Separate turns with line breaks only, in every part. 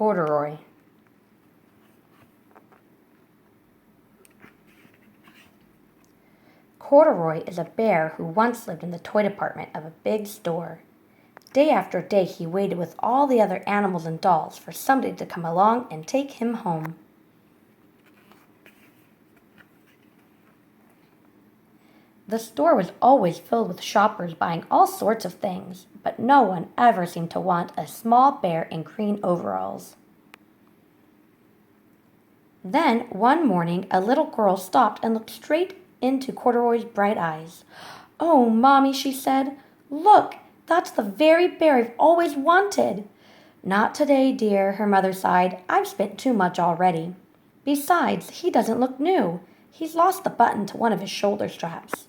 Corduroy. Corduroy is a bear who once lived in the toy department of a big store. Day after day he waited with all the other animals and dolls for somebody to come along and take him home. The store was always filled with shoppers buying all sorts of things, but no one ever seemed to want a small bear in green overalls. Then, one morning, a little girl stopped and looked straight into Corduroy's bright eyes. "Oh, Mommy," she said, "look, that's the very bear I've always wanted." "Not today, dear," her mother sighed. "I've spent too much already. Besides, he doesn't look new. He's lost the button to one of his shoulder straps."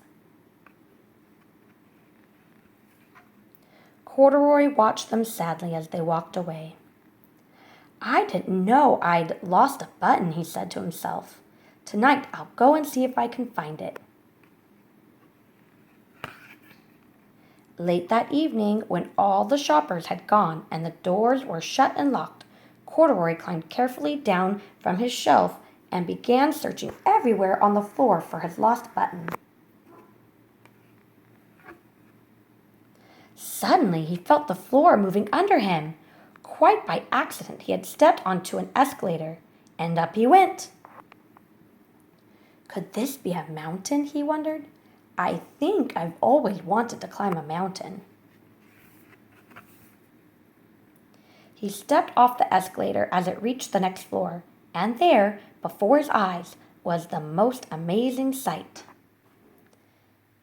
Corduroy watched them sadly as they walked away. "I didn't know I'd lost a button," he said to himself. "Tonight I'll go and see if I can find it." Late that evening, when all the shoppers had gone and the doors were shut and locked, Corduroy climbed carefully down from his shelf and began searching everywhere on the floor for his lost button. Suddenly, he felt the floor moving under him. Quite by accident, he had stepped onto an escalator, and up he went. Could this be a mountain, he wondered? I think I've always wanted to climb a mountain. He stepped off the escalator as it reached the next floor, and there, before his eyes, was the most amazing sight.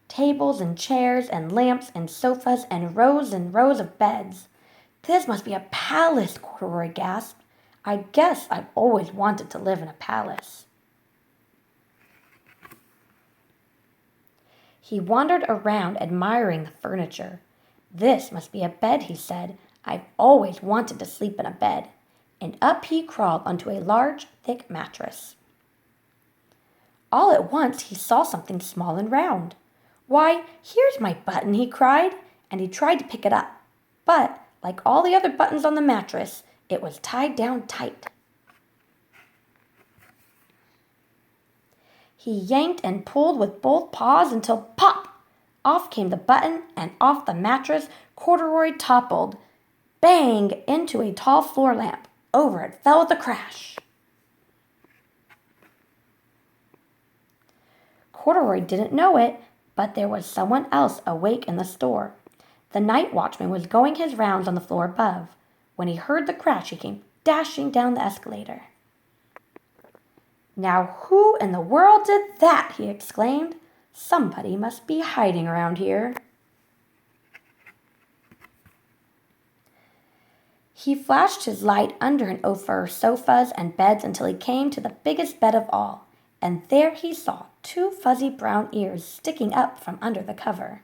Tables and chairs and lamps and sofas and rows of beds. "This must be a palace," Corduroy gasped. "I guess I've always wanted to live in a palace." He wandered around admiring the furniture. "This must be a bed," he said. "I've always wanted to sleep in a bed." And up he crawled onto a large, thick mattress. All at once he saw something small and round. "Why, here's my button," he cried, and he tried to pick it up. But, like all the other buttons on the mattress, it was tied down tight. He yanked and pulled with both paws until pop! Off came the button, and off the mattress Corduroy toppled, bang, into a tall floor lamp. Over it fell with a crash. Corduroy didn't know it, but there was someone else awake in the store. The night watchman was going his rounds on the floor above. When he heard the crash, he came dashing down the escalator. "Now who in the world did that?" he exclaimed. "Somebody must be hiding around here." He flashed his light under and over sofas and beds until he came to the biggest bed of all, and there he saw 2 fuzzy brown ears sticking up from under the cover.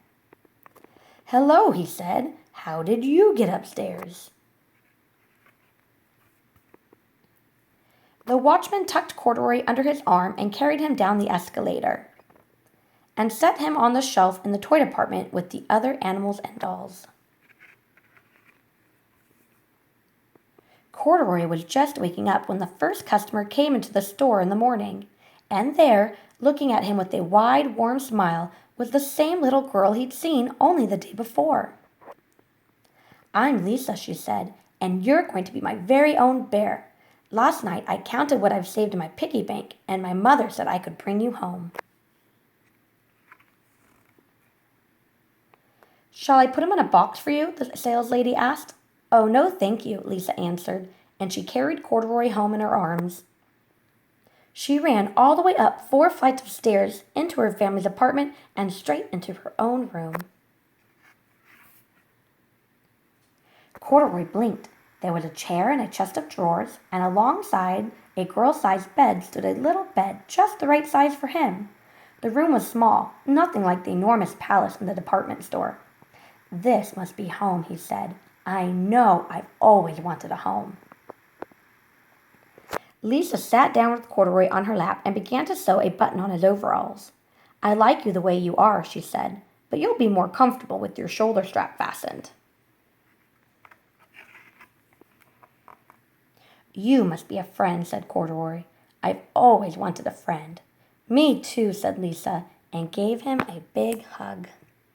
"Hello," he said. "How did you get upstairs?" The watchman tucked Corduroy under his arm and carried him down the escalator and set him on the shelf in the toy department with the other animals and dolls. Corduroy was just waking up when the first customer came into the store in the morning, and there, looking at him with a wide, warm smile, was the same little girl he'd seen only the day before. "I'm Lisa," she said, "and you're going to be my very own bear. Last night I counted what I've saved in my piggy bank, and my mother said I could bring you home." "Shall I put him in a box for you?" the saleslady asked. "Oh, no, thank you," Lisa answered, and she carried Corduroy home in her arms. She ran all the way up 4 flights of stairs into her family's apartment and straight into her own room. Corduroy blinked. There was a chair and a chest of drawers, and alongside a girl-sized bed stood a little bed just the right size for him. The room was small, nothing like the enormous palace in the department store. "This must be home," he said. "I know I've always wanted a home." Lisa sat down with Corduroy on her lap and began to sew a button on his overalls. "I like you the way you are," she said, "but you'll be more comfortable with your shoulder strap fastened." You must be a friend, said Corduroy. I've always wanted a friend. Me too, said Lisa, and gave him a big hug.